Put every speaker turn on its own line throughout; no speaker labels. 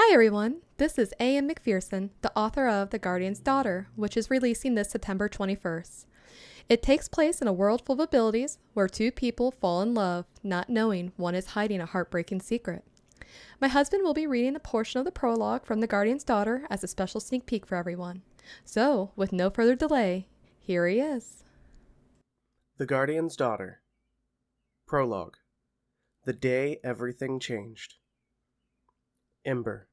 Hi everyone, this is A.M. McPherson, the author of The Guardian's Daughter, which is releasing this September 21st. It takes place in a world full of abilities where two people fall in love, not knowing one is hiding a heartbreaking secret. My husband will be reading a portion of the prologue from The Guardian's Daughter as a special sneak peek for everyone. So, with no further delay, here he is.
The Guardian's Daughter. Prologue. The day everything changed. Ember.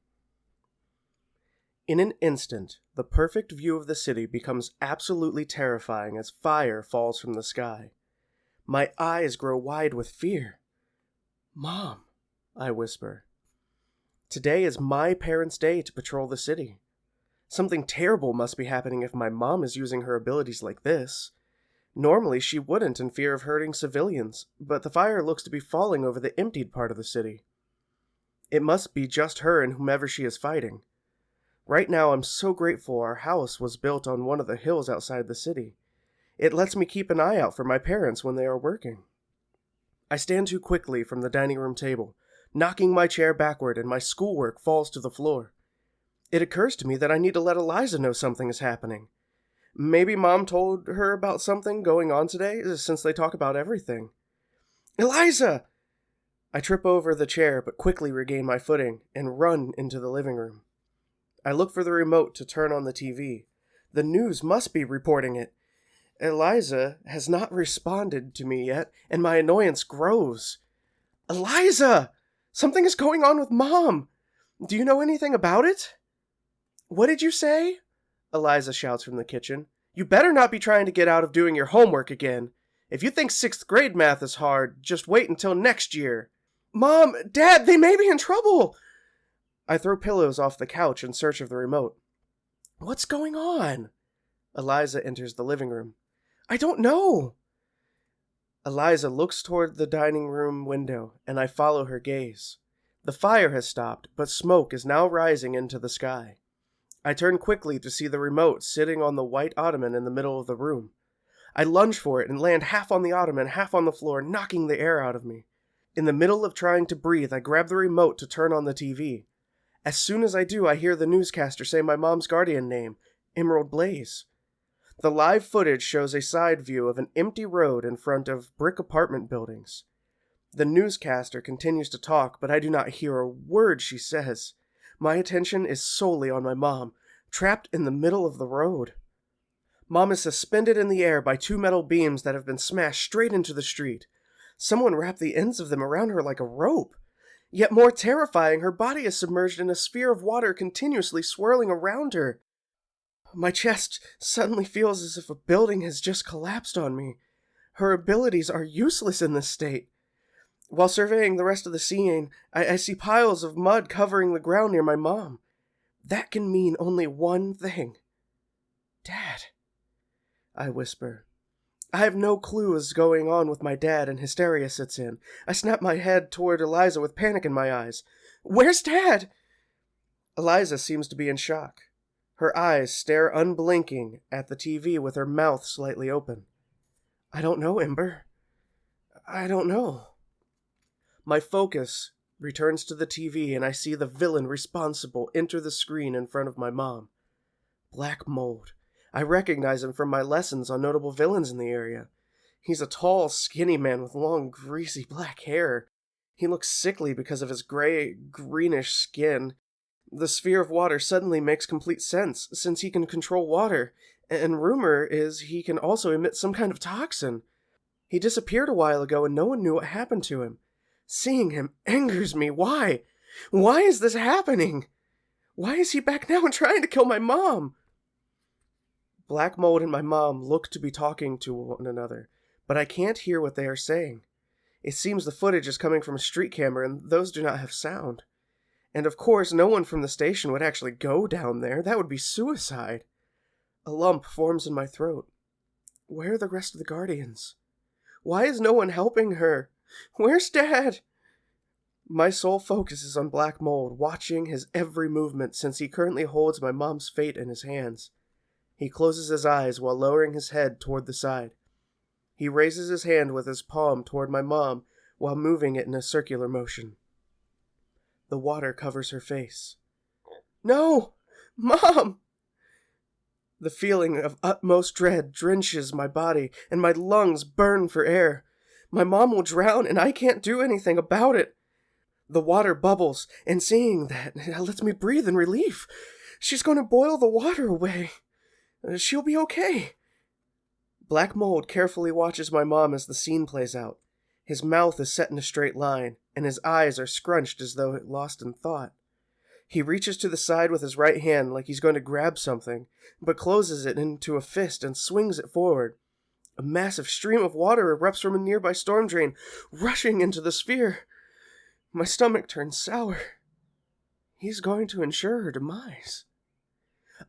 In an instant, the perfect view of the city becomes absolutely terrifying as fire falls from the sky. My eyes grow wide with fear. "Mom," I whisper. Today is my parents' day to patrol the city. Something terrible must be happening if my mom is using her abilities like this. Normally she wouldn't in fear of hurting civilians, but the fire looks to be falling over the emptied part of the city. It must be just her and whomever she is fighting. Right now I'm so grateful our house was built on one of the hills outside the city. It lets me keep an eye out for my parents when they are working. I stand too quickly from the dining room table, knocking my chair backward, and my schoolwork falls to the floor. It occurs to me that I need to let Eliza know something is happening. Maybe Mom told her about something going on today, since they talk about everything. "Eliza!" I trip over the chair, but quickly regain my footing and run into the living room. I look for the remote to turn on the TV. The news must be reporting it. Eliza has not responded to me yet, and my annoyance grows. "Eliza! Something is going on with Mom! Do you know anything about it?" "What did you say?" Eliza shouts from the kitchen. "You better not be trying to get out of doing your homework again. If you think 6th grade math is hard, just wait until next year." "Mom, Dad, they may be in trouble!" I throw pillows off the couch in search of the remote. "What's going on?" Eliza enters the living room. "I don't know." Eliza looks toward the dining room window, and I follow her gaze. The fire has stopped, but smoke is now rising into the sky. I turn quickly to see the remote sitting on the white ottoman in the middle of the room. I lunge for it and land half on the ottoman, half on the floor, knocking the air out of me. In the middle of trying to breathe, I grab the remote to turn on the TV. As soon as I do, I hear the newscaster say my mom's guardian name, Emerald Blaze. The live footage shows a side view of an empty road in front of brick apartment buildings. The newscaster continues to talk, but I do not hear a word she says. My attention is solely on my mom, trapped in the middle of the road. Mom is suspended in the air by two metal beams that have been smashed straight into the street. Someone wrapped the ends of them around her like a rope. Yet more terrifying, her body is submerged in a sphere of water continuously swirling around her. My chest suddenly feels as if a building has just collapsed on me. Her abilities are useless in this state. While surveying the rest of the scene, I see piles of mud covering the ground near my mom. That can mean only one thing. "Dad," I whisper. I have no clue what's going on with my dad, and hysteria sets in. I snap my head toward Eliza with panic in my eyes. "Where's Dad?" Eliza seems to be in shock. Her eyes stare unblinking at the TV with her mouth slightly open. "I don't know, Ember. I don't know." My focus returns to the TV, and I see the villain responsible enter the screen in front of my mom. Black Mold. I recognize him from my lessons on notable villains in the area. He's a tall, skinny man with long, greasy black hair. He looks sickly because of his gray, greenish skin. The sphere of water suddenly makes complete sense, since he can control water, and rumor is he can also emit some kind of toxin. He disappeared a while ago and no one knew what happened to him. Seeing him angers me. Why? Why is this happening? Why is he back now and trying to kill my mom? Black Mold and my mom look to be talking to one another, but I can't hear what they are saying. It seems the footage is coming from a street camera, and those do not have sound. And of course, no one from the station would actually go down there. That would be suicide. A lump forms in my throat. Where are the rest of the Guardians? Why is no one helping her? Where's Dad? My sole focus is on Black Mold, watching his every movement since he currently holds my mom's fate in his hands. He closes his eyes while lowering his head toward the side. He raises his hand with his palm toward my mom while moving it in a circular motion. The water covers her face. No! Mom! The feeling of utmost dread drenches my body, and my lungs burn for air. My mom will drown, and I can't do anything about it. The water bubbles, and seeing that lets me breathe in relief. She's going to boil the water away. She'll be okay. Black Mold carefully watches my mom as the scene plays out. His mouth is set in a straight line, and his eyes are scrunched as though lost in thought. He reaches to the side with his right hand like he's going to grab something, but closes it into a fist and swings it forward. A massive stream of water erupts from a nearby storm drain, rushing into the sphere. My stomach turns sour. He's going to ensure her demise.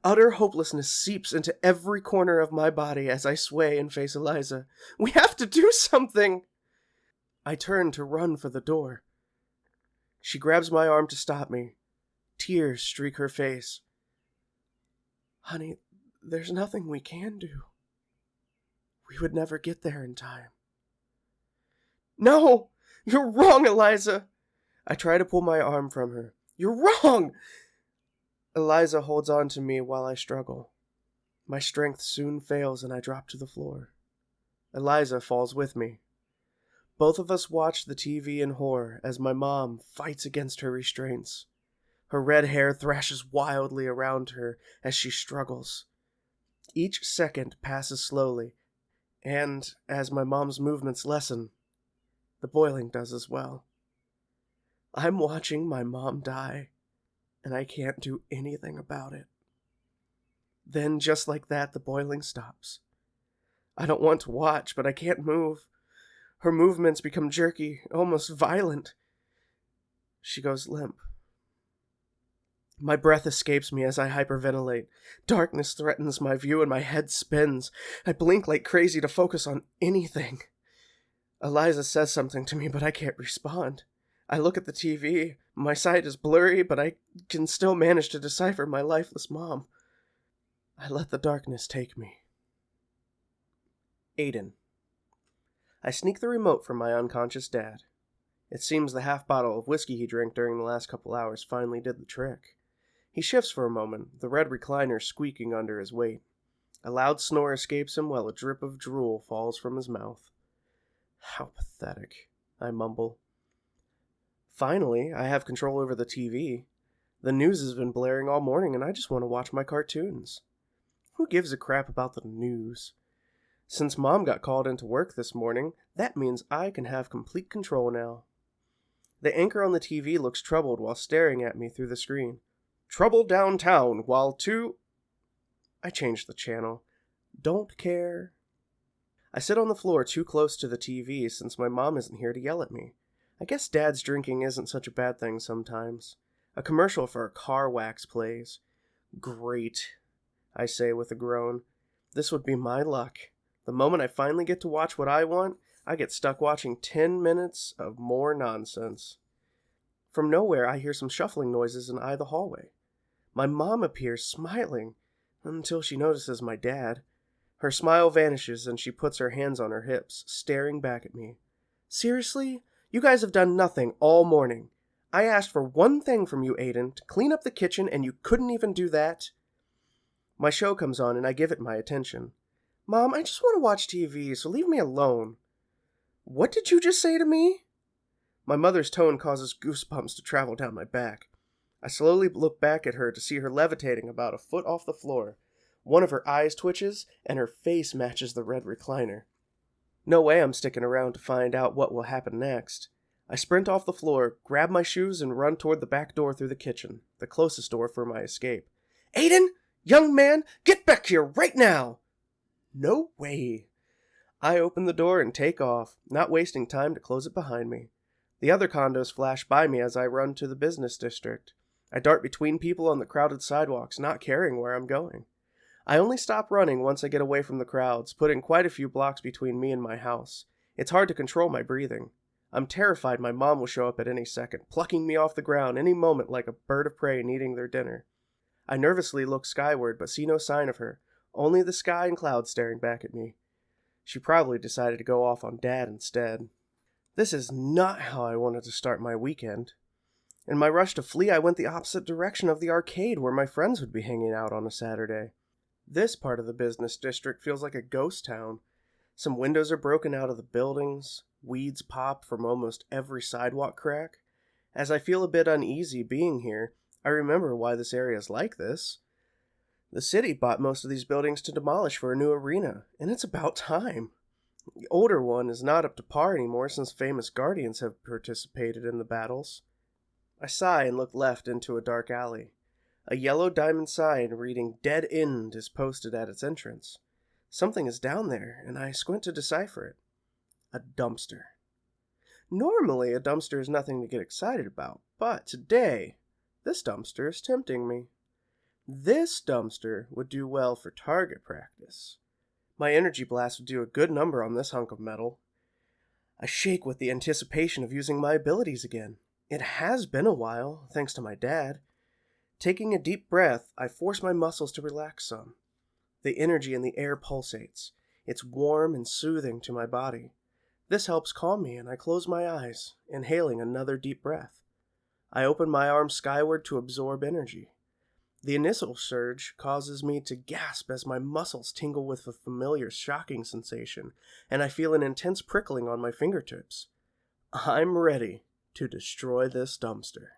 Utter hopelessness seeps into every corner of my body as I sway and face Eliza. We have to do something! I turn to run for the door. She grabs my arm to stop me. Tears streak her face. Honey, there's nothing we can do. We would never get there in time. No! You're wrong, Eliza! I try to pull my arm from her. You're wrong! Eliza holds on to me while I struggle. My strength soon fails and I drop to the floor. Eliza falls with me. Both of us watch the TV in horror as my mom fights against her restraints. Her red hair thrashes wildly around her as she struggles. Each second passes slowly, and as my mom's movements lessen, the boiling does as well. I'm watching my mom die, and I can't do anything about it. Then, just like that, the boiling stops. I don't want to watch, but I can't move. Her movements become jerky, almost violent. She goes limp. My breath escapes me as I hyperventilate. Darkness threatens my view and my head spins. I blink like crazy to focus on anything. Eliza says something to me, but I can't respond. I look at the TV. My sight is blurry, but I can still manage to decipher my lifeless mom. I let the darkness take me. Aiden. I sneak the remote from my unconscious dad. It seems the half bottle of whiskey he drank during the last couple hours finally did the trick. He shifts for a moment, the red recliner squeaking under his weight. A loud snore escapes him while a drip of drool falls from his mouth. How pathetic, I mumble. Finally, I have control over the TV. The news has been blaring all morning and I just want to watch my cartoons. Who gives a crap about the news? Since Mom got called into work this morning, that means I can have complete control now. The anchor on the TV looks troubled while staring at me through the screen. Trouble downtown while two... I change the channel. Don't care. I sit on the floor too close to the TV since my mom isn't here to yell at me. I guess Dad's drinking isn't such a bad thing sometimes. A commercial for a car wax plays. Great, I say with a groan. This would be my luck. The moment I finally get to watch what I want, I get stuck watching 10 minutes of more nonsense. From nowhere, I hear some shuffling noises and eye the hallway. My mom appears, smiling, until she notices my dad. Her smile vanishes and she puts her hands on her hips, staring back at me. Seriously? You guys have done nothing all morning. I asked for one thing from you, Aiden, to clean up the kitchen, and you couldn't even do that? My show comes on and I give it my attention. Mom, I just want to watch TV, so leave me alone. What did you just say to me? My mother's tone causes goosebumps to travel down my back. I slowly look back at her to see her levitating about a foot off the floor. One of her eyes twitches, and her face matches the red recliner. No way I'm sticking around to find out what will happen next. I sprint off the floor, grab my shoes, and run toward the back door through the kitchen, the closest door for my escape. Aiden! Young man! Get back here right now! No way. I open the door and take off, not wasting time to close it behind me. The other condos flash by me as I run to the business district. I dart between people on the crowded sidewalks, not caring where I'm going. I only stop running once I get away from the crowds, putting quite a few blocks between me and my house. It's hard to control my breathing. I'm terrified my mom will show up at any second, plucking me off the ground any moment like a bird of prey needing their dinner. I nervously look skyward but see no sign of her, only the sky and clouds staring back at me. She probably decided to go off on Dad instead. This is not how I wanted to start my weekend. In my rush to flee, I went the opposite direction of the arcade where my friends would be hanging out on a Saturday. This part of the business district feels like a ghost town. Some windows are broken out of the buildings, weeds pop from almost every sidewalk crack. As I feel a bit uneasy being here, I remember why this area is like this. The city bought most of these buildings to demolish for a new arena, and it's about time. The older one is not up to par anymore since famous Guardians have participated in the battles. I sigh and look left into a dark alley. A yellow diamond sign reading Dead End is posted at its entrance. Something is down there, and I squint to decipher it. A dumpster. Normally, a dumpster is nothing to get excited about, but today, this dumpster is tempting me. This dumpster would do well for target practice. My energy blast would do a good number on this hunk of metal. I shake with the anticipation of using my abilities again. It has been a while, thanks to my dad. Taking a deep breath, I force my muscles to relax some. The energy in the air pulsates. It's warm and soothing to my body. This helps calm me, and I close my eyes, inhaling another deep breath. I open my arms skyward to absorb energy. The initial surge causes me to gasp as my muscles tingle with a familiar shocking sensation, and I feel an intense prickling on my fingertips. I'm ready to destroy this dumpster.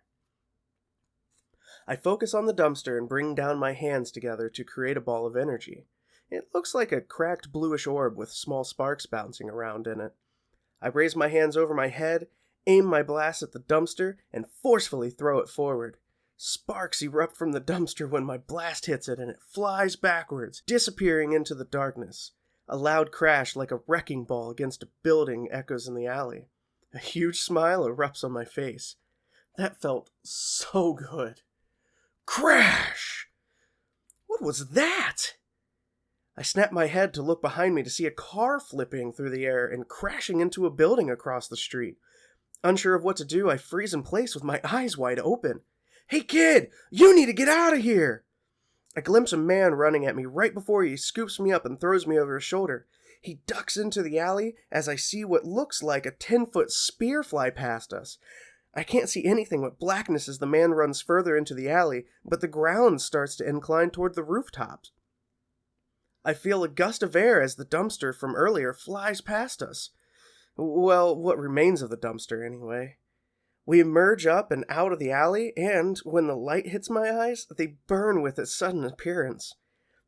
I focus on the dumpster and bring down my hands together to create a ball of energy. It looks like a cracked bluish orb with small sparks bouncing around in it. I raise my hands over my head, aim my blast at the dumpster, and forcefully throw it forward. Sparks erupt from the dumpster when my blast hits it, and it flies backwards, disappearing into the darkness. A loud crash like a wrecking ball against a building echoes in the alley. A huge smile erupts on my face. That felt so good. Crash! What was that? I snap my head to look behind me to see a car flipping through the air and crashing into a building across the street. Unsure of what to do, I freeze in place with my eyes wide open. Hey kid, you need to get out of here! I glimpse a man running at me right before he scoops me up and throws me over his shoulder. He ducks into the alley as I see what looks like a 10-foot spear fly past us. I can't see anything but blackness as the man runs further into the alley, but the ground starts to incline toward the rooftops. I feel a gust of air as the dumpster from earlier flies past us. Well, what remains of the dumpster, anyway. We emerge up and out of the alley, and when the light hits my eyes, they burn with its sudden appearance.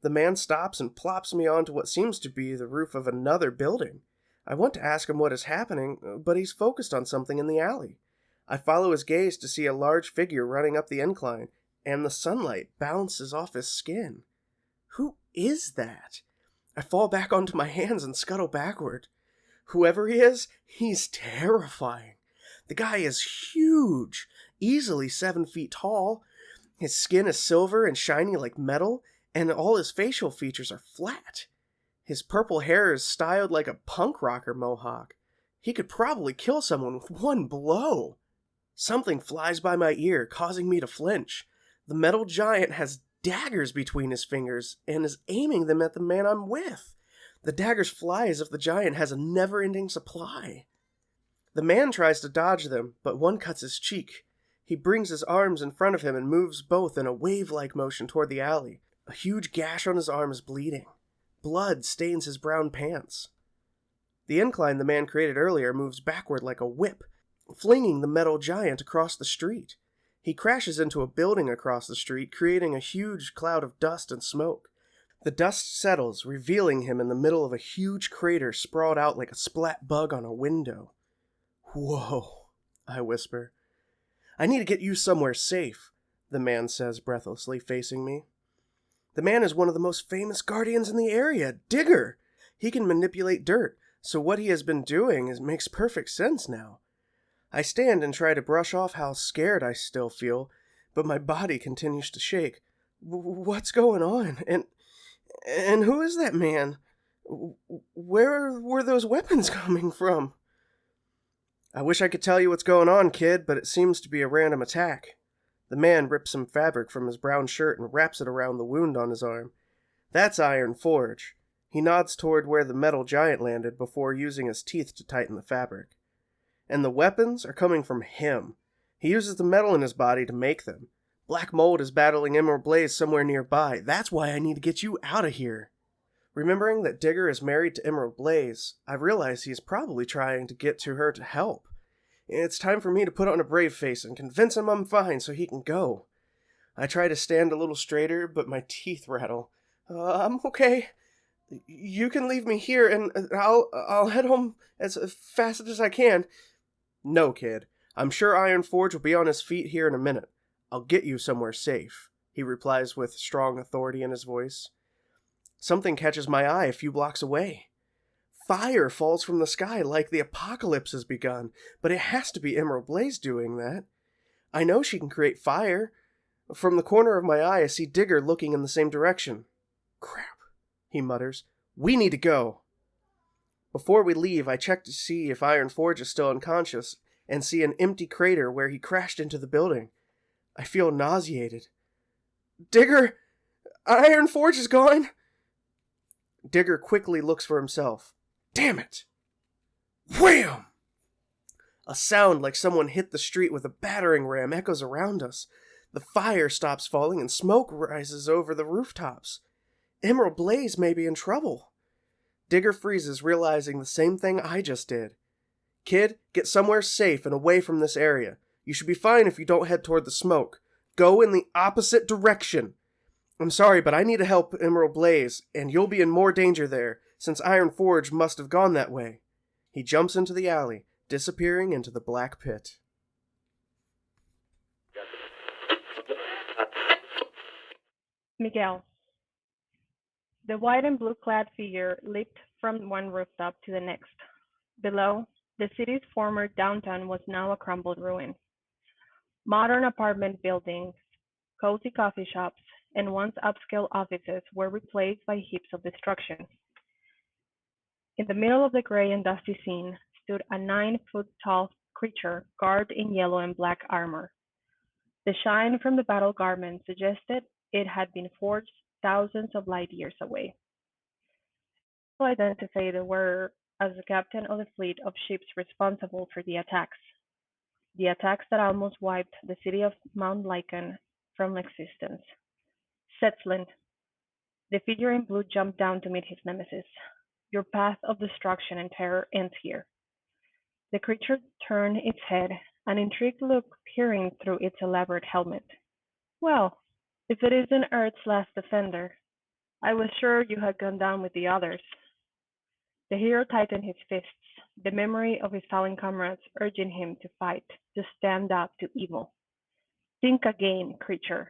The man stops and plops me onto what seems to be the roof of another building. I want to ask him what is happening, but he's focused on something in the alley. I follow his gaze to see a large figure running up the incline, and the sunlight bounces off his skin. Who is that? I fall back onto my hands and scuttle backward. Whoever he is, he's terrifying. The guy is huge, easily 7 feet tall. His skin is silver and shiny like metal, and all his facial features are flat. His purple hair is styled like a punk rocker mohawk. He could probably kill someone with one blow. Something flies by my ear, causing me to flinch. The metal giant has daggers between his fingers and is aiming them at the man I'm with. The daggers fly as if the giant has a never-ending supply. The man tries to dodge them, but one cuts his cheek. He brings his arms in front of him and moves both in a wave-like motion toward the alley. A huge gash on his arm is bleeding. Blood stains his brown pants. The incline the man created earlier moves backward like a whip, flinging the metal giant across the street. He crashes into a building across the street, creating a huge cloud of dust and smoke. The dust settles, revealing him in the middle of a huge crater sprawled out like a splat bug on a window. Whoa, I whisper. I need to get you somewhere safe, the man says breathlessly, facing me. The man is one of the most famous guardians in the area, Digger. He can manipulate dirt, so what he has been doing makes perfect sense now. I stand and try to brush off how scared I still feel, but my body continues to shake. What's going on? And who is that man? Where were those weapons coming from? I wish I could tell you what's going on, kid, but it seems to be a random attack. The man rips some fabric from his brown shirt and wraps it around the wound on his arm. That's Iron Forge. He nods toward where the metal giant landed before using his teeth to tighten the fabric. And the weapons are coming from him. He uses the metal in his body to make them. Black Mold is battling Emerald Blaze somewhere nearby. That's why I need to get you out of here. Remembering that Digger is married to Emerald Blaze, I realize he is probably trying to get to her to help. It's time for me to put on a brave face and convince him I'm fine so he can go. I try to stand a little straighter, but my teeth rattle. I'm okay. You can leave me here, and I'll head home as fast as I can. No, kid. I'm sure Iron Forge will be on his feet here in a minute. I'll get you somewhere safe, he replies with strong authority in his voice. Something catches my eye a few blocks away. Fire falls from the sky like the apocalypse has begun, but it has to be Emerald Blaze doing that. I know she can create fire. From the corner of my eye, I see Digger looking in the same direction. Crap, he mutters. We need to go. Before we leave, I check to see if Iron Forge is still unconscious and see an empty crater where he crashed into the building. I feel nauseated. Digger! Iron Forge is gone! Digger quickly looks for himself. Damn it! Wham! A sound like someone hit the street with a battering ram echoes around us. The fire stops falling and smoke rises over the rooftops. Emerald Blaze may be in trouble. Digger freezes, realizing the same thing I just did. Kid, get somewhere safe and away from this area. You should be fine if you don't head toward the smoke. Go in the opposite direction. I'm sorry, but I need to help Emerald Blaze, and you'll be in more danger there, since Iron Forge must have gone that way. He jumps into the alley, disappearing into the black pit.
Miguel. The white and blue-clad figure leaped from one rooftop to the next. Below, the city's former downtown was now a crumbled ruin. Modern apartment buildings, cozy coffee shops, and once upscale offices were replaced by heaps of destruction. In the middle of the gray and dusty scene stood a 9-foot-tall creature garbed in yellow and black armor. The shine from the battle garment suggested it had been forged thousands of light years away. To identify the wearer as the captain of the fleet of ships responsible for the attacks that almost wiped the city of Mount Lycan from existence. Setslin. The figure in blue jumped down to meet his nemesis. Your path of destruction and terror ends here. The creature turned its head, an intrigued look peering through its elaborate helmet. Well, if it isn't Earth's last defender, I was sure you had gone down with the others. The hero tightened his fists, the memory of his fallen comrades urging him to fight, to stand up to evil. Think again, creature.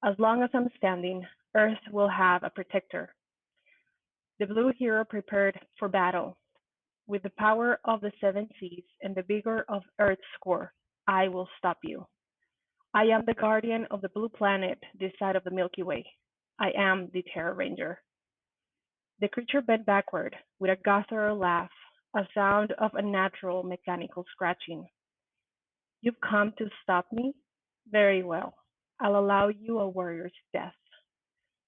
As long as I'm standing, Earth will have a protector. The blue hero prepared for battle. With the power of the seven seas and the vigor of Earth's core, I will stop you. I am the guardian of the blue planet this side of the Milky Way. I am the Terra Ranger. The creature bent backward with a guttural laugh, a sound of unnatural mechanical scratching. You've come to stop me? Very well. I'll allow you a warrior's death.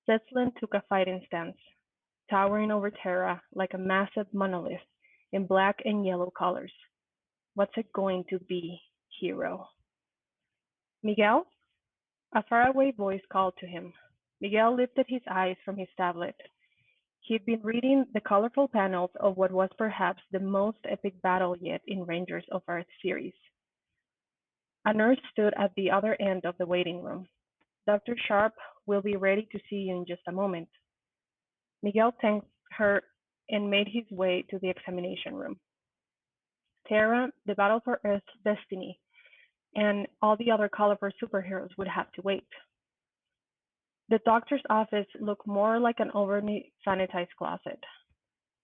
Setslin took a fighting stance, towering over Terra like a massive monolith in black and yellow colors. What's it going to be, hero? Miguel? A faraway voice called to him. Miguel lifted his eyes from his tablet. He'd been reading the colorful panels of what was perhaps the most epic battle yet in Rangers of Earth series. A nurse stood at the other end of the waiting room. Dr. Sharp will be ready to see you in just a moment. Miguel thanked her and made his way to the examination room. Terra, the battle for Earth's destiny, and all the other colorful superheroes would have to wait. The doctor's office looked more like an overly sanitized closet.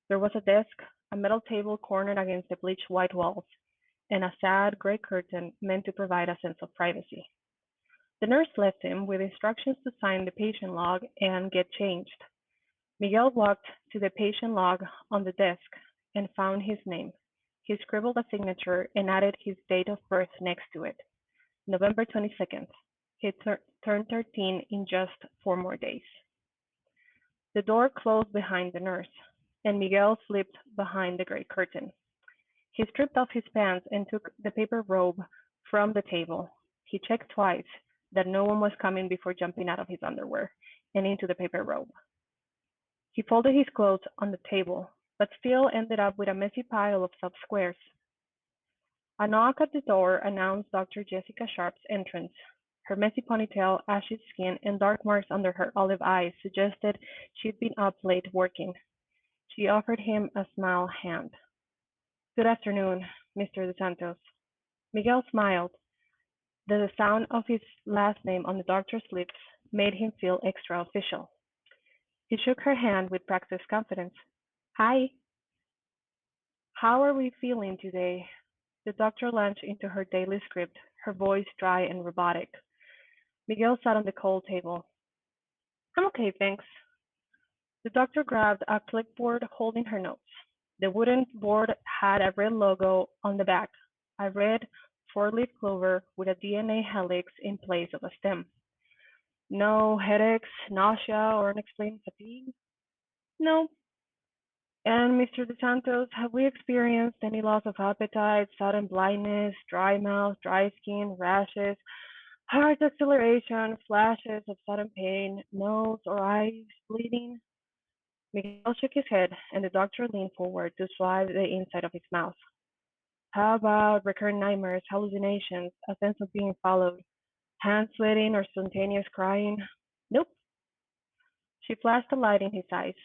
There was a desk, a metal table cornered against the bleached white walls, and a sad gray curtain meant to provide a sense of privacy. The nurse left him with instructions to sign the patient log and get changed. Miguel walked to the patient log on the desk and found his name. He scribbled a signature and added his date of birth next to it, November 22nd. He turned 13 in just 4 more days. The door closed behind the nurse, and Miguel slipped behind the gray curtain. He stripped off his pants and took the paper robe from the table. He checked twice that no one was coming before jumping out of his underwear and into the paper robe. He folded his clothes on the table, but still ended up with a messy pile of soft squares. A knock at the door announced Dr. Jessica Sharp's entrance. Her messy ponytail, ashy skin, and dark marks under her olive eyes suggested she'd been up late working. She offered him a smile hand. Good afternoon, Mr. DeSantos. Miguel smiled. The sound of his last name on the doctor's lips made him feel extra official. He shook her hand with practiced confidence. Hi. How are we feeling today? The doctor launched into her daily script, her voice dry and robotic. Miguel sat on the cold table. I'm okay, thanks. The doctor grabbed a clipboard holding her notes. The wooden board had a red logo on the back, a red four-leaf clover with a DNA helix in place of a stem. No headaches, nausea, or unexplained fatigue? No. And Mr. DeSantos, have we experienced any loss of appetite, sudden blindness, dry mouth, dry skin, rashes, heart acceleration, flashes of sudden pain, nose or eyes bleeding? Miguel shook his head, and the doctor leaned forward to swipe the inside of his mouth. How about recurrent nightmares, hallucinations, a sense of being followed, hand sweating, or spontaneous crying? Nope. She flashed a light in his eyes.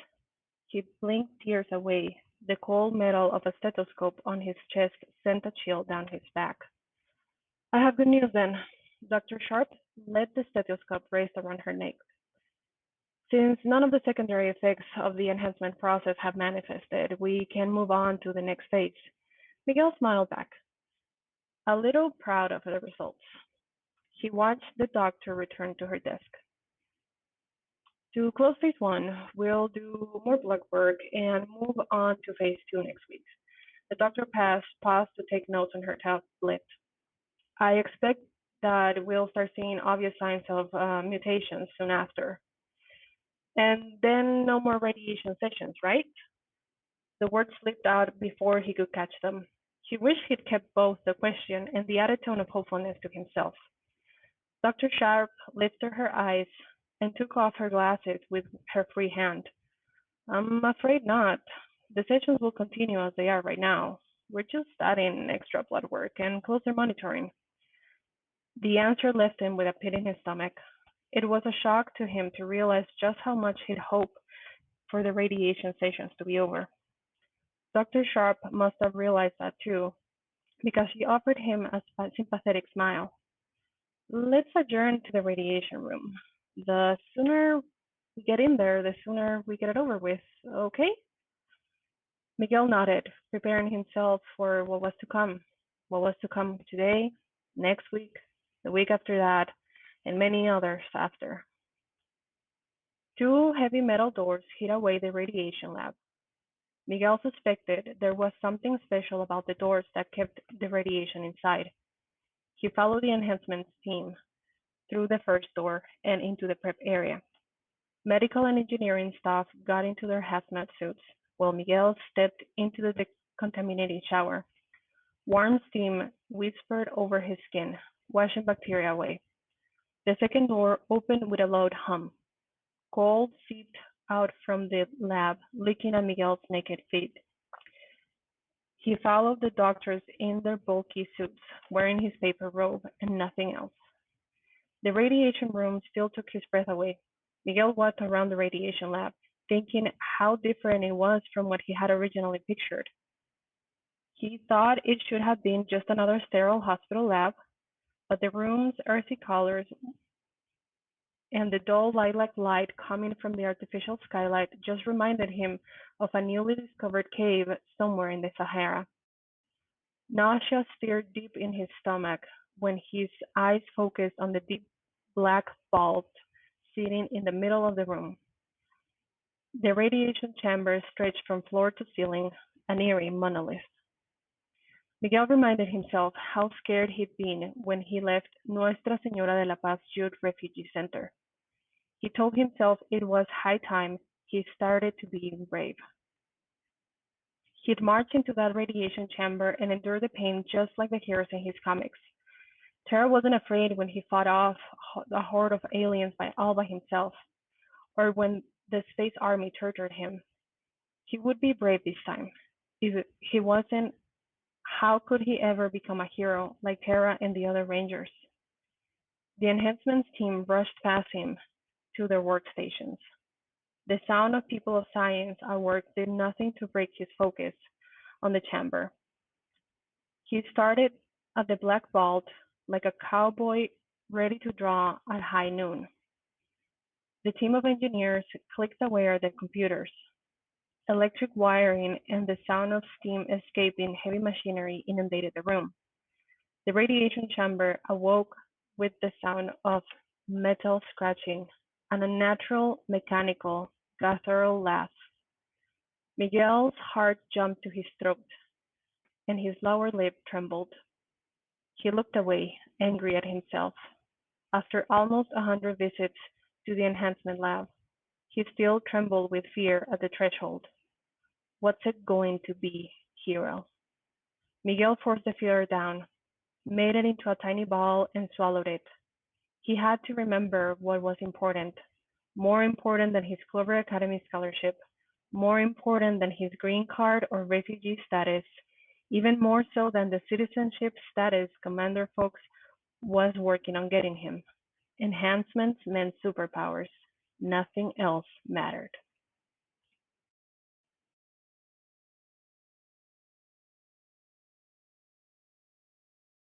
He blinked tears away. The cold metal of a stethoscope on his chest sent a chill down his back. I have good news then. Dr. Sharp let the stethoscope raised around her neck. Since none of the secondary effects of the enhancement process have manifested, we can move on to the next phase. Miguel smiled back, a little proud of the results. He watched the doctor return to her desk. To close phase one, we'll do more blood work and move on to phase two next week. The doctor paused to take notes on her tablet. I expect that we'll start seeing obvious signs of mutations soon after. And then no more radiation sessions, right? The words slipped out before he could catch them. He wished he'd kept both the question and the added tone of hopefulness to himself. Dr. Sharp lifted her eyes and took off her glasses with her free hand. I'm afraid not. The sessions will continue as they are right now. We're just adding extra blood work and closer monitoring. The answer left him with a pit in his stomach. It was a shock to him to realize just how much he'd hoped for the radiation sessions to be over. Dr. Sharp must have realized that too, because she offered him a sympathetic smile. Let's adjourn to the radiation room. The sooner we get in there, the sooner we get it over with, okay? Miguel nodded, preparing himself for what was to come. What was to come today, next week, the week after that, and many others after. Two heavy metal doors hid away the radiation lab. Miguel suspected there was something special about the doors that kept the radiation inside. He followed the enhancements team through the first door and into the prep area. Medical and engineering staff got into their hazmat suits, while Miguel stepped into the decontaminating shower. Warm steam whispered over his skin, washing bacteria away. The second door opened with a loud hum. Cold seeped out from the lab, licking at Miguel's naked feet. He followed the doctors in their bulky suits, wearing his paper robe and nothing else. The radiation room still took his breath away. Miguel walked around the radiation lab, thinking how different it was from what he had originally pictured. He thought it should have been just another sterile hospital lab, but the room's earthy colors and the dull lilac light coming from the artificial skylight just reminded him of a newly discovered cave somewhere in the Sahara. Nausea stirred deep in his stomach when his eyes focused on the deep black vault sitting in the middle of the room. The radiation chamber stretched from floor to ceiling, an eerie monolith. Miguel reminded himself how scared he'd been when he left Nuestra Señora de la Paz Youth Refugee Center. He told himself it was high time he started to be brave. He'd march into that radiation chamber and endure the pain just like the heroes in his comics. Terra wasn't afraid when he fought off the horde of aliens all by himself, or when the space army tortured him. He would be brave this time. If he wasn't, how could he ever become a hero like Terra and the other Rangers? The enhancements team rushed past him to their workstations. The sound of people of science at work did nothing to break his focus on the chamber. He started at the black vault like a cowboy ready to draw at high noon. The team of engineers clicked away at their computers. Electric wiring and the sound of steam escaping heavy machinery inundated the room. The radiation chamber awoke with the sound of metal scratching and a natural, mechanical, guttural laugh. Miguel's heart jumped to his throat, and his lower lip trembled. He looked away, angry at himself. After almost 100 visits to the enhancement lab, he still trembled with fear at the threshold. What's it going to be, hero? Miguel forced the fear down, made it into a tiny ball, and swallowed it. He had to remember what was important, more important than his Clover Academy scholarship, more important than his green card or refugee status, even more so than the citizenship status Commander Fox was working on getting him. Enhancements meant superpowers. Nothing else mattered.